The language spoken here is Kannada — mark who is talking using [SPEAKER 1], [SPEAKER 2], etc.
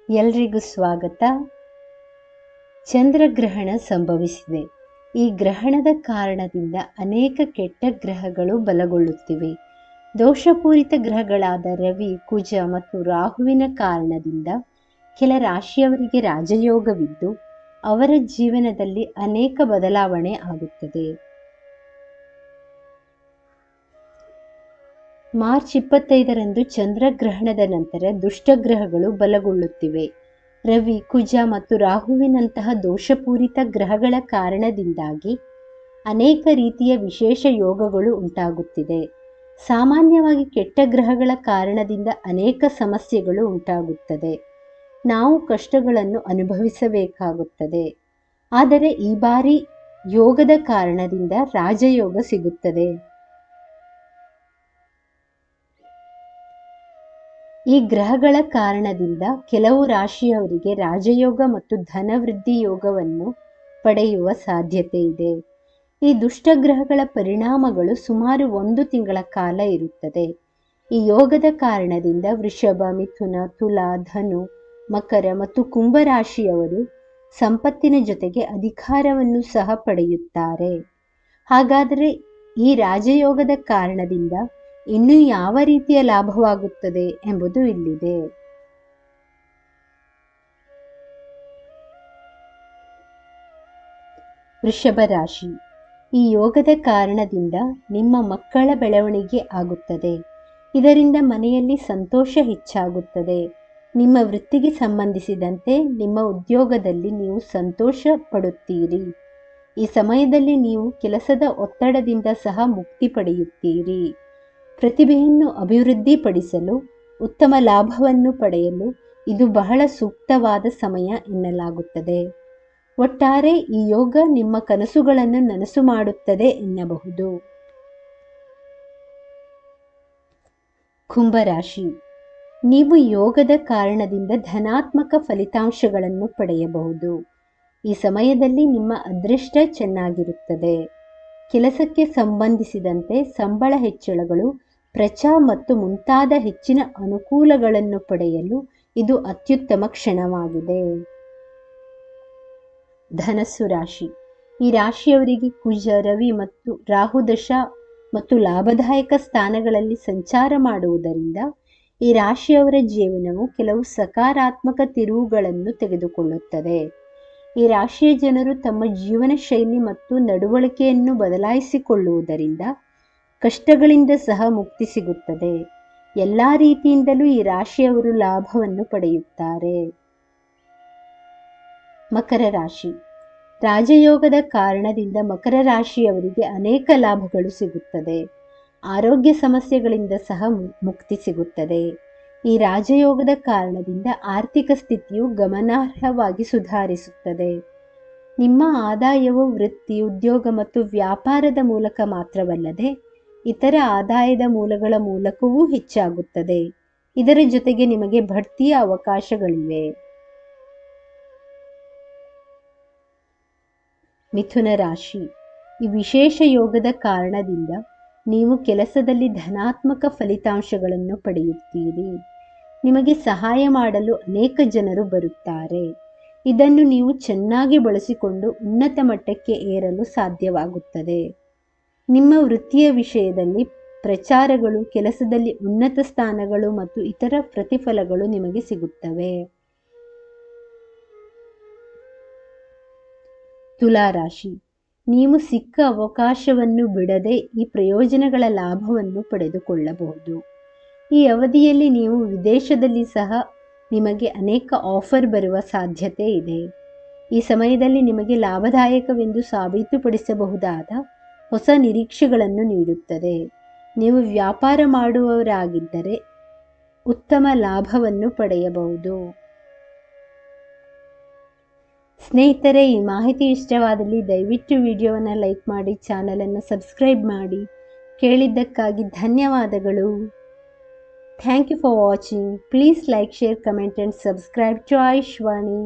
[SPEAKER 1] ಎಲ್ರಿಗೂ ಸ್ವಾಗತ. ಚಂದ್ರಗ್ರಹಣ ಸಂಭವಿಸಿದೆ. ಈ ಗ್ರಹಣದ ಕಾರಣದಿಂದ ಅನೇಕ ಕೆಟ್ಟ ಗ್ರಹಗಳು ಬಲಗೊಳ್ಳುತ್ತಿವೆ. ದೋಷಪೂರಿತ ಗ್ರಹಗಳಾದ ರವಿ, ಕುಜ ಮತ್ತು ರಾಹುವಿನ ಕಾರಣದಿಂದ ಕೆಲ ರಾಶಿಯವರಿಗೆ ರಾಜಯೋಗವಿದ್ದು ಅವರ ಜೀವನದಲ್ಲಿ ಅನೇಕ ಬದಲಾವಣೆ ಆಗುತ್ತದೆ. ಮಾರ್ಚ್ 25ರಂದು ಚಂದ್ರಗ್ರಹಣದ ನಂತರ ದುಷ್ಟಗ್ರಹಗಳು ಬಲಗೊಳ್ಳುತ್ತಿವೆ. ರವಿ, ಕುಜ ಮತ್ತು ರಾಹುವಿನಂತಹ ದೋಷಪೂರಿತ ಗ್ರಹಗಳ ಕಾರಣದಿಂದಾಗಿ ಅನೇಕ ರೀತಿಯ ವಿಶೇಷ ಯೋಗಗಳು ಉಂಟಾಗುತ್ತಿದೆ. ಸಾಮಾನ್ಯವಾಗಿ ಕೆಟ್ಟ ಗ್ರಹಗಳ ಕಾರಣದಿಂದ ಅನೇಕ ಸಮಸ್ಯೆಗಳು ಉಂಟಾಗುತ್ತದೆ. ನಾವು ಕಷ್ಟಗಳನ್ನು ಅನುಭವಿಸಬೇಕಾಗುತ್ತದೆ. ಆದರೆ ಈ ಬಾರಿ ಯೋಗದ ಕಾರಣದಿಂದ ರಾಜಯೋಗ ಸಿಗುತ್ತದೆ. ಈ ಗ್ರಹಗಳ ಕಾರಣದಿಂದ ಕೆಲವು ರಾಶಿಯವರಿಗೆ ರಾಜಯೋಗ ಮತ್ತು ಧನವೃದ್ಧಿ ಯೋಗವನ್ನು ಪಡೆಯುವ ಸಾಧ್ಯತೆ ಇದೆ. ಈ ದುಷ್ಟಗ್ರಹಗಳ ಪರಿಣಾಮಗಳು ಸುಮಾರು 1 ತಿಂಗಳ ಕಾಲ ಇರುತ್ತದೆ. ಈ ಯೋಗದ ಕಾರಣದಿಂದ ವೃಷಭ, ಮಿಥುನ, ತುಲಾ, ಧನು, ಮಕರ ಮತ್ತು ಕುಂಭ ರಾಶಿಯವರು ಸಂಪತ್ತಿನ ಜೊತೆಗೆ ಅಧಿಕಾರವನ್ನು ಸಹ ಪಡೆಯುತ್ತಾರೆ. ಹಾಗಾದರೆ ಈ ರಾಜಯೋಗದ ಕಾರಣದಿಂದ ಇನ್ನೂ ಯಾವ ರೀತಿಯ ಲಾಭವಾಗುತ್ತದೆ ಎಂಬುದು ಇಲ್ಲಿದೆ. ವೃಷಭ ರಾಶಿ. ಈ ಯೋಗದ ಕಾರಣದಿಂದ ನಿಮ್ಮ ಮಕ್ಕಳ ಬೆಳವಣಿಗೆ ಆಗುತ್ತದೆ. ಇದರಿಂದ ಮನೆಯಲ್ಲಿ ಸಂತೋಷ ಹೆಚ್ಚಾಗುತ್ತದೆ. ನಿಮ್ಮ ವೃತ್ತಿಗೆ ಸಂಬಂಧಿಸಿದಂತೆ ನಿಮ್ಮ ಉದ್ಯೋಗದಲ್ಲಿ ನೀವು ಸಂತೋಷ ಪಡುತ್ತೀರಿ. ಈ ಸಮಯದಲ್ಲಿ ನೀವು ಕೆಲಸದ ಒತ್ತಡದಿಂದ ಸಹ ಮುಕ್ತಿ ಪಡೆಯುತ್ತೀರಿ. ಪ್ರತಿಭೆಯನ್ನು ಅಭಿವೃದ್ಧಿಪಡಿಸಲು, ಉತ್ತಮ ಲಾಭವನ್ನು ಪಡೆಯಲು ಇದು ಬಹಳ ಸೂಕ್ತವಾದ ಸಮಯ ಎನ್ನಲಾಗುತ್ತದೆ. ಒಟ್ಟಾರೆ ಈ ಯೋಗ ನಿಮ್ಮ ಕನಸುಗಳನ್ನು ನನಸು ಮಾಡುತ್ತದೆ ಎನ್ನಬಹುದು. ಕುಂಭರಾಶಿ. ನೀವು ಯೋಗದ ಕಾರಣದಿಂದ ಧನಾತ್ಮಕ ಫಲಿತಾಂಶಗಳನ್ನು ಪಡೆಯಬಹುದು. ಈ ಸಮಯದಲ್ಲಿ ನಿಮ್ಮ ಅದೃಷ್ಟ ಚೆನ್ನಾಗಿರುತ್ತದೆ. ಕೆಲಸಕ್ಕೆ ಸಂಬಂಧಿಸಿದಂತೆ ಸಂಬಳ ಹೆಚ್ಚಳಗಳು, ಪ್ರಚಾರ ಮತ್ತು ಮುಂತಾದ ಹೆಚ್ಚಿನ ಅನುಕೂಲಗಳನ್ನು ಪಡೆಯಲು ಇದು ಅತ್ಯುತ್ತಮ ಕ್ಷಣವಾಗಿದೆ. ಧನಸ್ಸು ರಾಶಿ. ಈ ರಾಶಿಯವರಿಗೆ ಕುಜ, ರವಿ ಮತ್ತು ರಾಹು ದಶ ಮತ್ತು ಲಾಭದಾಯಕ ಸ್ಥಾನಗಳಲ್ಲಿ ಸಂಚಾರ ಮಾಡುವುದರಿಂದ ಈ ರಾಶಿಯವರ ಜೀವನವು ಕೆಲವು ಸಕಾರಾತ್ಮಕ ತಿರುವುಗಳನ್ನು ತೆಗೆದುಕೊಳ್ಳುತ್ತದೆ. ಈ ರಾಶಿಯ ಜನರು ತಮ್ಮ ಜೀವನ ಶೈಲಿ ಮತ್ತು ನಡವಳಿಕೆಯನ್ನು ಬದಲಾಯಿಸಿಕೊಳ್ಳುವುದರಿಂದ ಕಷ್ಟಗಳಿಂದ ಸಹ ಮುಕ್ತಿ ಸಿಗುತ್ತದೆ. ಎಲ್ಲ ರೀತಿಯಿಂದಲೂ ಈ ರಾಶಿಯವರು ಲಾಭವನ್ನು ಪಡೆಯುತ್ತಾರೆ. ಮಕರ ರಾಶಿ. ರಾಜಯೋಗದ ಕಾರಣದಿಂದ ಮಕರ ರಾಶಿಯವರಿಗೆ ಅನೇಕ ಲಾಭಗಳು ಸಿಗುತ್ತದೆ. ಆರೋಗ್ಯ ಸಮಸ್ಯೆಗಳಿಂದ ಸಹ ಮುಕ್ತಿ ಸಿಗುತ್ತದೆ. ಈ ರಾಜಯೋಗದ ಕಾರಣದಿಂದ ಆರ್ಥಿಕ ಸ್ಥಿತಿಯು ಗಮನಾರ್ಹವಾಗಿ ಸುಧಾರಿಸುತ್ತದೆ. ನಿಮ್ಮ ಆದಾಯವು ವೃತ್ತಿ, ಉದ್ಯೋಗ ಮತ್ತು ವ್ಯಾಪಾರದ ಮೂಲಕ ಮಾತ್ರವಲ್ಲದೆ ಇತರ ಆದಾಯದ ಮೂಲಗಳ ಮೂಲಕವೂ ಹೆಚ್ಚಾಗುತ್ತದೆ. ಇದರ ಜೊತೆಗೆ ನಿಮಗೆ ಬಡ್ತಿಯ ಅವಕಾಶಗಳಿವೆ. ಮಿಥುನ ರಾಶಿ. ಈ ವಿಶೇಷ ಯೋಗದ ಕಾರಣದಿಂದ ನೀವು ಕೆಲಸದಲ್ಲಿ ಧನಾತ್ಮಕ ಫಲಿತಾಂಶಗಳನ್ನು ಪಡೆಯುತ್ತೀರಿ. ನಿಮಗೆ ಸಹಾಯ ಮಾಡಲು ಅನೇಕ ಜನರು ಬರುತ್ತಾರೆ. ಇದನ್ನು ನೀವು ಚೆನ್ನಾಗಿ ಬಳಸಿಕೊಂಡು ಉನ್ನತ ಮಟ್ಟಕ್ಕೆ ಏರಲು ಸಾಧ್ಯವಾಗುತ್ತದೆ. ನಿಮ್ಮ ವೃತ್ತಿಯ ವಿಷಯದಲ್ಲಿ ಪ್ರಚಾರಗಳು, ಕೆಲಸದಲ್ಲಿ ಉನ್ನತ ಸ್ಥಾನಗಳು ಮತ್ತು ಇತರ ಪ್ರತಿಫಲಗಳು ನಿಮಗೆ ಸಿಗುತ್ತವೆ. ತುಲಾ ರಾಶಿ. ನೀವು ಸಿಕ್ಕ ಅವಕಾಶವನ್ನು ಬಿಡದೆ ಈ ಪ್ರಯೋಜನಗಳ ಲಾಭವನ್ನು ಪಡೆದುಕೊಳ್ಳಬಹುದು. ಈ ಅವಧಿಯಲ್ಲಿ ನೀವು ವಿದೇಶದಲ್ಲಿ ಸಹ ನಿಮಗೆ ಅನೇಕ ಆಫರ್ ಬರುವ ಸಾಧ್ಯತೆ ಇದೆ. ಈ ಸಮಯದಲ್ಲಿ ನಿಮಗೆ ಲಾಭದಾಯಕವೆಂದು ಸಾಬೀತುಪಡಿಸಬಹುದಾದ ಹೊಸ ನಿರೀಕ್ಷೆಗಳನ್ನು ನೀಡುತ್ತದೆ. ನೀವು ವ್ಯಾಪಾರ ಮಾಡುವವರಾಗಿದ್ದರೆ ಉತ್ತಮ ಲಾಭವನ್ನು ಪಡೆಯಬಹುದು. ಸ್ನೇಹಿತರೆ, ಈ ಮಾಹಿತಿ ಇಷ್ಟವಾದಲ್ಲಿ ದಯವಿಟ್ಟು ವಿಡಿಯೋವನ್ನು ಲೈಕ್ ಮಾಡಿ, ಚಾನಲನ್ನು ಸಬ್ಸ್ಕ್ರೈಬ್ ಮಾಡಿ. ಕೇಳಿದ್ದಕ್ಕಾಗಿ ಧನ್ಯವಾದಗಳು. Thank you for watching. Please like, share, comment and subscribe to Aishwani.